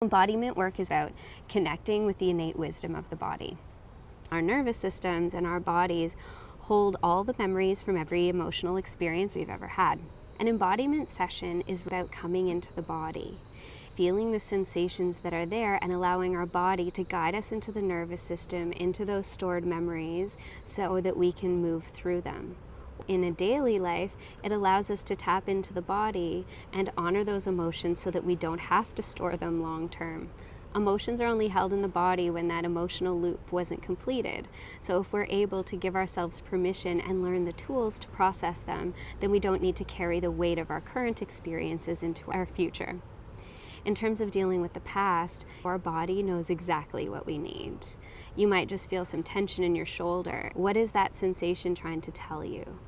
Embodiment work is about connecting with the innate wisdom of the body. Our nervous systems and our bodies hold all the memories from every emotional experience we've ever had. An embodiment session is about coming into the body, feeling the sensations that are there and allowing our body to guide us into the nervous system, into those stored memories so that we can move through them. In a daily life, it allows us to tap into the body and honor those emotions so that we don't have to store them long term. Emotions are only held in the body when that emotional loop wasn't completed. So if we're able to give ourselves permission and learn the tools to process them, then we don't need to carry the weight of our current experiences into our future. In terms of dealing with the past, our body knows exactly what we need. You might just feel some tension in your shoulder. What is that sensation trying to tell you?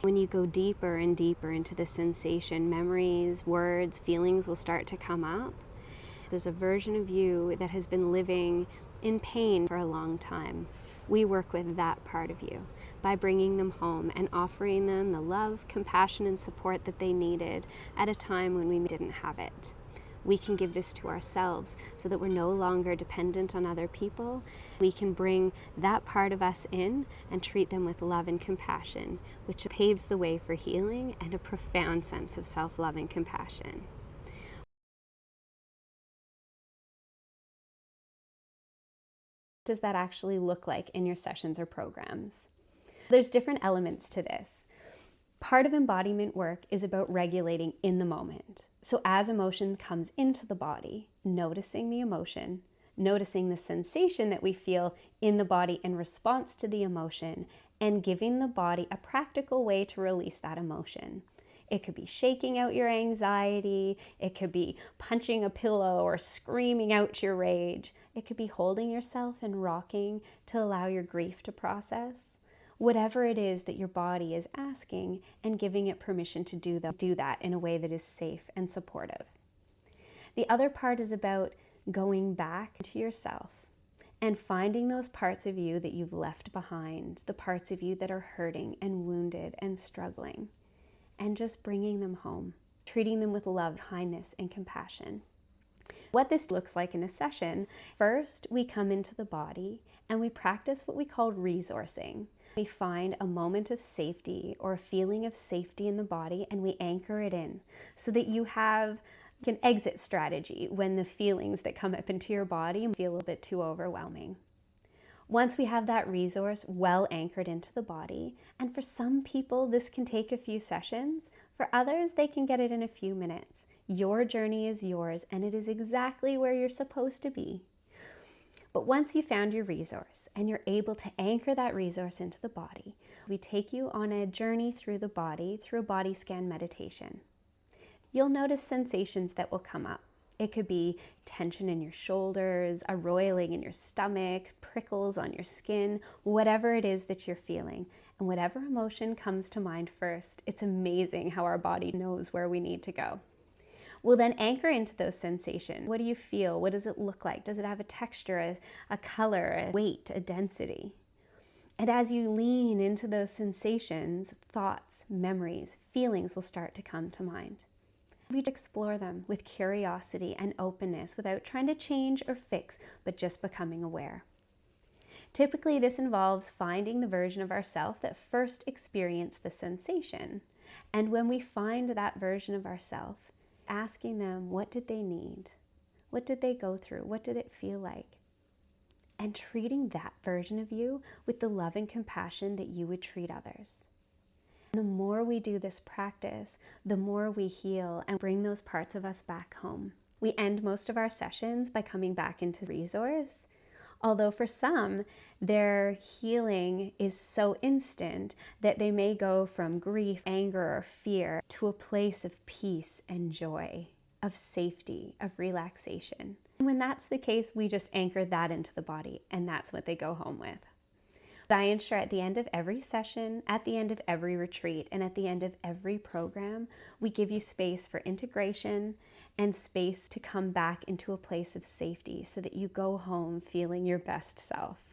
When you go deeper and deeper into the sensation, memories, words, feelings will start to come up. There's a version of you that has been living in pain for a long time. We work with that part of you by bringing them home and offering them the love, compassion, and support that they needed at a time when we didn't have it. We can give this to ourselves so that we're no longer dependent on other people. We can bring that part of us in and treat them with love and compassion, which paves the way for healing and a profound sense of self-love and compassion. What does that actually look like in your sessions or programs? There's different elements to this. Part of embodiment work is about regulating in the moment. So as emotion comes into the body, noticing the emotion, noticing the sensation that we feel in the body in response to the emotion, and giving the body a practical way to release that emotion. It could be shaking out your anxiety, it could be punching a pillow or screaming out your rage, it could be holding yourself and rocking to allow your grief to process. Whatever it is that your body is asking and giving it permission to do that in a way that is safe and supportive. The other part is about going back to yourself and finding those parts of you that you've left behind, the parts of you that are hurting and wounded and struggling, and just bringing them home, treating them with love, kindness, and compassion. What this looks like in a session, first we come into the body and we practice what we call resourcing. We find a moment of safety or a feeling of safety in the body and we anchor it in so that you have an exit strategy when the feelings that come up into your body feel a little bit too overwhelming. Once we have that resource well anchored into the body, and for some people this can take a few sessions, for others they can get it in a few minutes. Your journey is yours and it is exactly where you're supposed to be. But once you found your resource and you're able to anchor that resource into the body, we take you on a journey through the body, through a body scan meditation. You'll notice sensations that will come up. It could be tension in your shoulders, a roiling in your stomach, prickles on your skin, whatever it is that you're feeling. And whatever emotion comes to mind first, it's amazing how our body knows where we need to go. We'll then anchor into those sensations. What do you feel? What does it look like? Does it have a texture, a color, a weight, a density? And as you lean into those sensations, thoughts, memories, feelings will start to come to mind. We explore them with curiosity and openness without trying to change or fix, but just becoming aware. Typically, this involves finding the version of ourselves that first experienced the sensation. And when we find that version of ourselves, asking them, what did they need? What did they go through? What did it feel like? And treating that version of you with the love and compassion that you would treat others. The more we do this practice, the more we heal and bring those parts of us back home. We end most of our sessions by coming back into resource. Although for some, their healing is so instant that they may go from grief, anger, or fear to a place of peace and joy, of safety, of relaxation. And when that's the case, we just anchor that into the body, and that's what they go home with. But I ensure at the end of every session, at the end of every retreat, and at the end of every program, we give you space for integration and space to come back into a place of safety so that you go home feeling your best self.